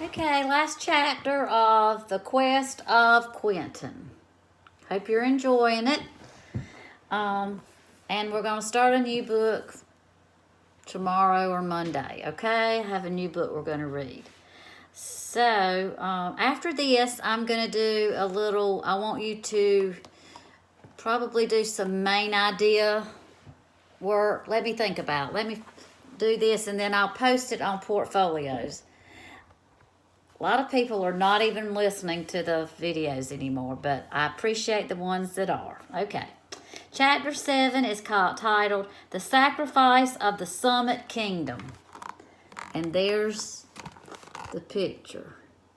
Okay, last chapter of The Quest of Quentin. Hope you're enjoying it. And we're going to start a new book tomorrow or Monday, okay? I have a new book we're going to read. So, after this, I'm going to do a little, I want you to probably do some main idea work. Let me think about it. Let me do this, and then I'll post it on portfolios. A lot of people are not even listening to the videos anymore, but I appreciate the ones that are. Okay. Chapter 7 is titled The Sacrifice of the Summit Kingdom. And there's the picture.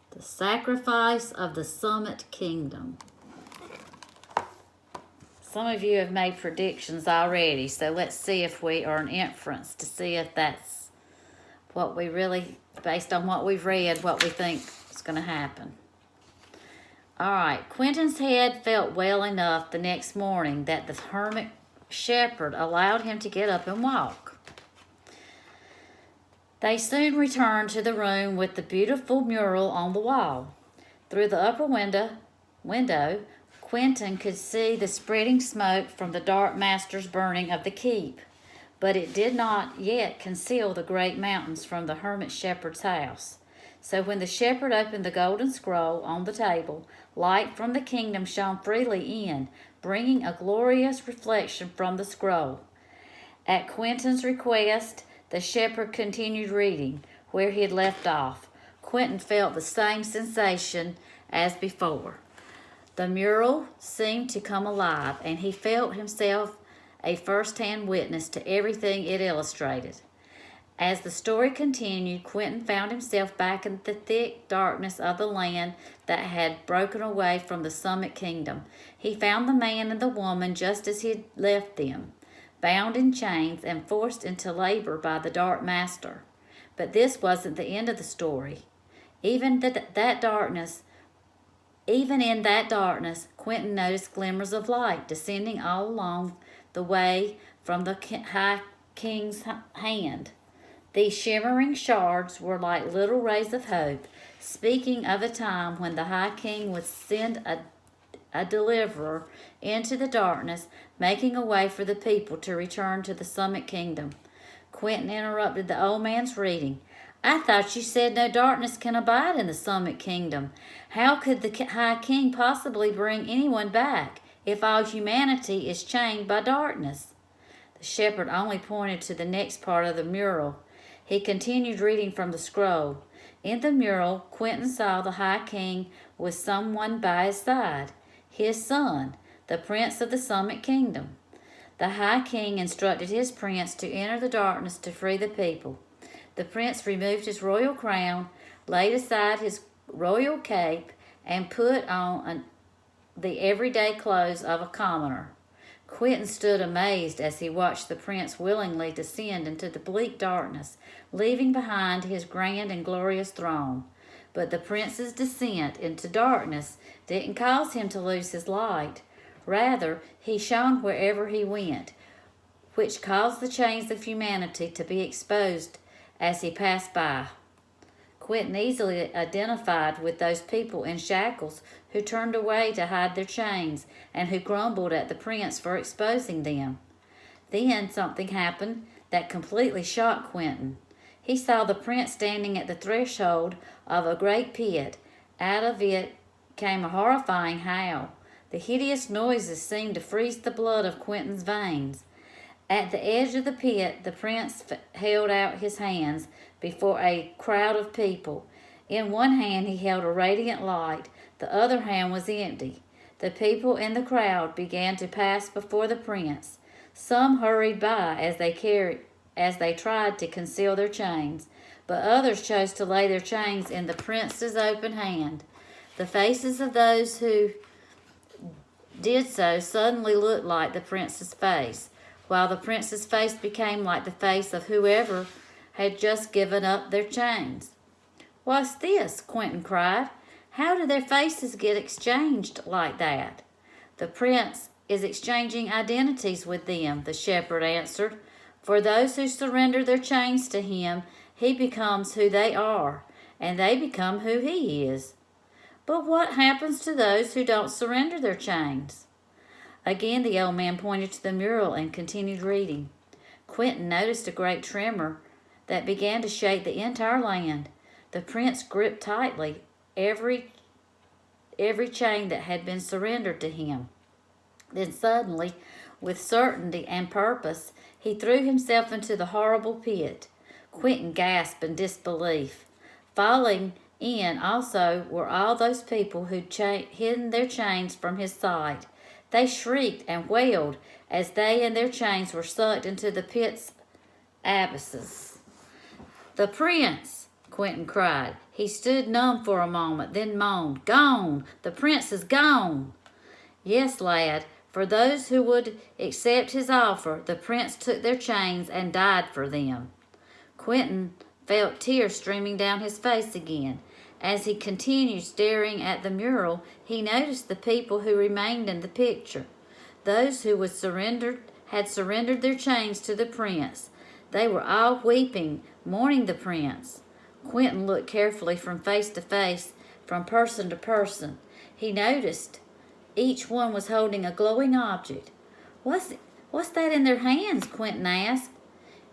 The Sacrifice of the Summit Kingdom. Some of you have made predictions already, so let's see if we are an inference to see if that's what we really, based on what we've read, what we think is going to happen. All right, Quentin's head felt well enough the next morning that the hermit shepherd allowed him to get up and walk. They soon returned to the room with the beautiful mural on the wall. Through the upper window, Quentin could see the spreading smoke from the dark master's burning of the keep, but it did not yet conceal the great mountains from the hermit shepherd's house. So when the shepherd opened the golden scroll on the table, light from the kingdom shone freely in, bringing a glorious reflection from the scroll. At Quentin's request, the shepherd continued reading where he had left off. Quentin felt the same sensation as before. The mural seemed to come alive, and he felt himself a first-hand witness to everything it illustrated. As the story continued, Quentin found himself back in the thick darkness of the land that had broken away from the Summit Kingdom. He found the man and the woman just as he had left them, bound in chains and forced into labor by the Dark Master. But this wasn't the end of the story. Even in that darkness, Quentin noticed glimmers of light descending all along the way from the High King's hand. These shimmering shards were like little rays of hope, speaking of a time when the High King would send a deliverer into the darkness, making a way for the people to return to the Summit Kingdom. Quentin interrupted the old man's reading. I thought you said no darkness can abide in the Summit Kingdom. How could the High King possibly bring anyone back if all humanity is chained by darkness? The shepherd only pointed to the next part of the mural. He continued reading from the scroll. In the mural, Quentin saw the High King with someone by his side, his son, the Prince of the Summit Kingdom. The High King instructed his prince to enter the darkness to free the people. The prince removed his royal crown, laid aside his royal cape, and put on the everyday clothes of a commoner. Quentin stood amazed as he watched the prince willingly descend into the bleak darkness, leaving behind his grand and glorious throne. But the prince's descent into darkness didn't cause him to lose his light. Rather, he shone wherever he went, which caused the chains of humanity to be exposed as he passed by. Quentin easily identified with those people in shackles who turned away to hide their chains and who grumbled at the prince for exposing them. Then something happened that completely shocked Quentin. He saw the prince standing at the threshold of a great pit. Out of it came a horrifying howl. The hideous noises seemed to freeze the blood of Quentin's veins. At the edge of the pit, the prince held out his hands before a crowd of people. In one hand he held a radiant light, the other hand was empty. The people in the crowd began to pass before the prince. Some hurried by as they tried to conceal their chains, but others chose to lay their chains in the prince's open hand. The faces of those who did so suddenly looked like the prince's face, while the prince's face became like the face of whoever had just given up their chains. What's this? Quentin cried. How do their faces get exchanged like that? The prince is exchanging identities with them, the shepherd answered. For those who surrender their chains to him, he becomes who they are, and they become who he is. But what happens to those who don't surrender their chains? Again, the old man pointed to the mural and continued reading. Quentin noticed a great tremor that began to shake the entire land. The prince gripped tightly every chain that had been surrendered to him. Then suddenly, with certainty and purpose, he threw himself into the horrible pit. Quentin gasped in disbelief. Falling in also were all those people who'd hidden their chains from his sight. They shrieked and wailed as they and their chains were sucked into the pit's abysses. "The prince!" Quentin cried. He stood numb for a moment, then moaned, "Gone! The prince is gone!" "Yes, lad. For those who would accept his offer, the prince took their chains and died for them." Quentin felt tears streaming down his face again. As he continued staring at the mural, he noticed the people who remained in the picture. Those who had surrendered their chains to the prince. They were all weeping, mourning the prince. Quentin looked carefully from face to face, from person to person. He noticed each one was holding a glowing object. What's that in their hands?" Quentin asked.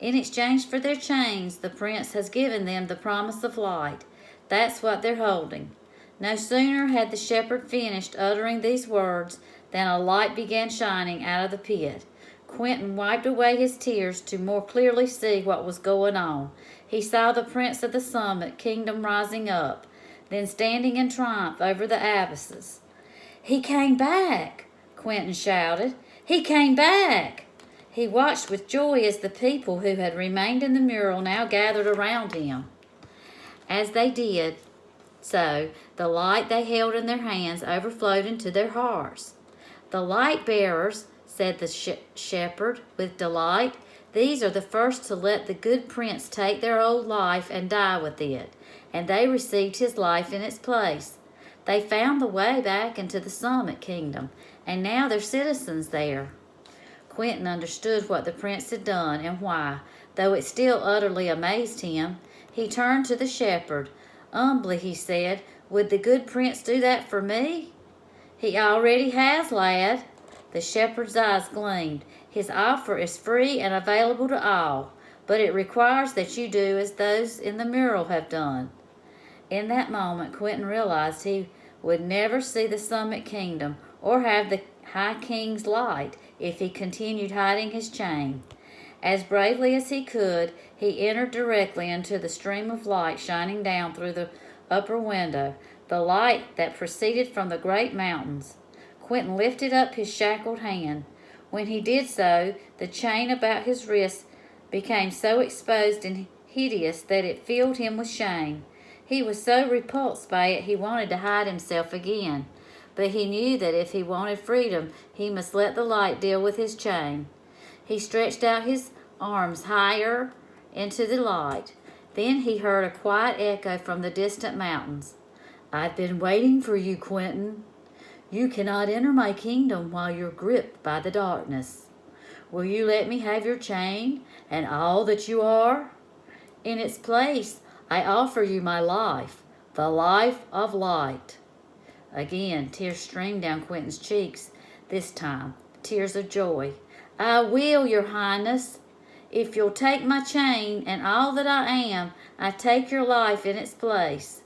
"In exchange for their chains, the prince has given them the promise of light. That's what they're holding." No sooner had the shepherd finished uttering these words than a light began shining out of the pit. Quentin wiped away his tears to more clearly see what was going on. He saw the prince of the Summit Kingdom rising up, then standing in triumph over the abysses. "He came back!" Quentin shouted. "He came back!" He watched with joy as the people who had remained in the mural now gathered around him. As they did so, the light they held in their hands overflowed into their hearts. "The light bearers," said the shepherd with delight, "these are the first to let the good prince take their old life and die with it, and they received his life in its place. They found the way back into the Summit Kingdom, and now they're citizens there." Quentin understood what the prince had done and why, though it still utterly amazed him. He turned to the shepherd. Humbly he said, "Would the good prince do that for me?" "He already has, lad." The shepherd's eyes gleamed. "His offer is free and available to all, but it requires that you do as those in the mural have done." In that moment, Quentin realized he would never see the Summit Kingdom or have the High King's light if he continued hiding his chain. As bravely as he could, he entered directly into the stream of light shining down through the upper window, the light that proceeded from the great mountains. Quentin lifted up his shackled hand. When he did so, the chain about his wrist became so exposed and hideous that it filled him with shame. He was so repulsed by it he wanted to hide himself again, but he knew that if he wanted freedom, he must let the light deal with his chain. He stretched out his arms higher into the light. Then he heard a quiet echo from the distant mountains. "I've been waiting for you, Quentin. You cannot enter my kingdom while you're gripped by the darkness. Will you let me have your chain and all that you are? In its place, I offer you my life, the life of light." Again, tears streamed down Quentin's cheeks, this time tears of joy. "I will, your highness. If you'll take my chain and all that I am, I take your life in its place."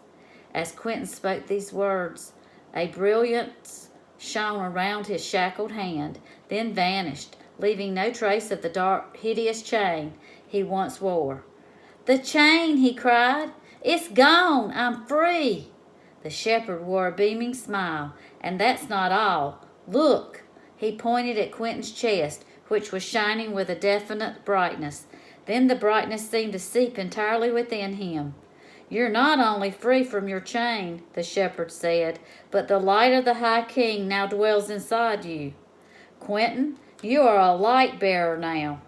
As Quentin spoke these words, a brilliance shone around his shackled hand, then vanished, leaving no trace of the dark, hideous chain he once wore. "The chain!" he cried. "It's gone! I'm free!" The shepherd wore a beaming smile. "And that's not all. Look!" He pointed at Quentin's chest, which was shining with a definite brightness. Then the brightness seemed to seep entirely within him. "You're not only free from your chain," the shepherd said, "but the light of the High King now dwells inside you. Quentin, you are a light bearer now."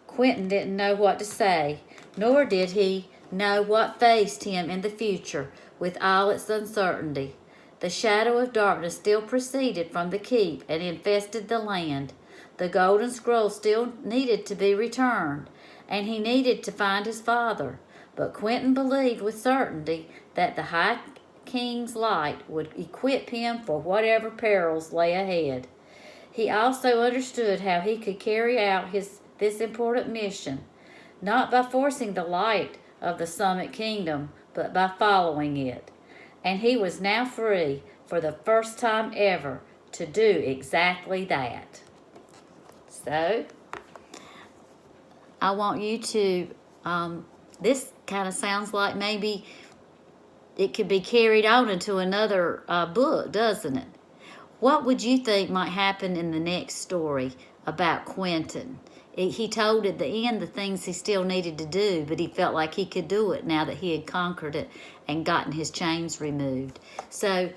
Quentin didn't know what to say, nor did he know what faced him in the future with all its uncertainty. The shadow of darkness still proceeded from the keep and infested the land. The golden scroll still needed to be returned, and he needed to find his father. but Quentin believed with certainty that the High King's light would equip him for whatever perils lay ahead. He also understood how he could carry out this important mission, not by forcing the light of the Summit Kingdom, but by following it. And he was now free, for the first time ever, to do exactly that. So, I want you to, this kind of sounds like maybe it could be carried on into another book, doesn't it? What would you think might happen in the next story about Quentin? He told at the end the things he still needed to do, but he felt like he could do it now that he had conquered it and gotten his chains removed. So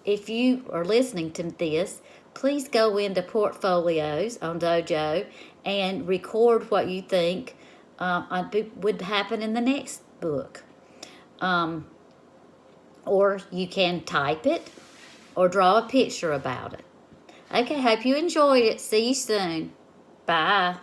if you are listening to this, please go into portfolios on Dojo and record what you think would happen in the next book. Or you can type it or draw a picture about it. Okay, hope you enjoyed it. See you soon. Bye.